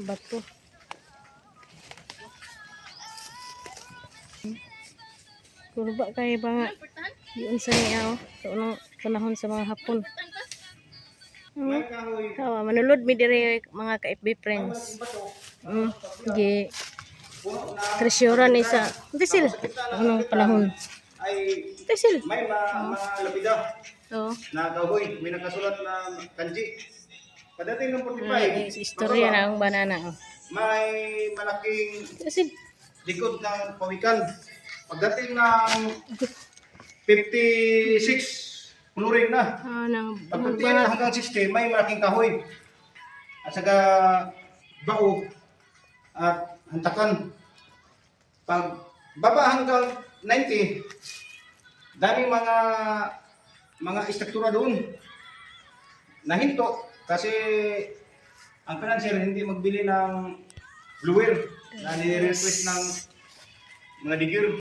Bato. Kurba kay mga yun sa niya, oh. So, unang panahon sa mga Hapon. Manulod mi dire mga ka-FB friends. Gi treasure ni sa Tisil. Unang panahon. Tisil. May mga lapida. Oo. Na kahoy, may nakasulat na kanji. Pagdating ng 45, Istorya na ang banana. Oh. may malaking Tisil. likod ng pawikan. Pagdating ng 56, pulurin na. Nang Pagdating na hanggang 60, may malaking kahoy. At saka bao at hantakan. Pag baba hanggang 90, daming mga istruktura doon. Nahinto kasi ang financier hindi magbili ng blower na nire-request ng mga digger.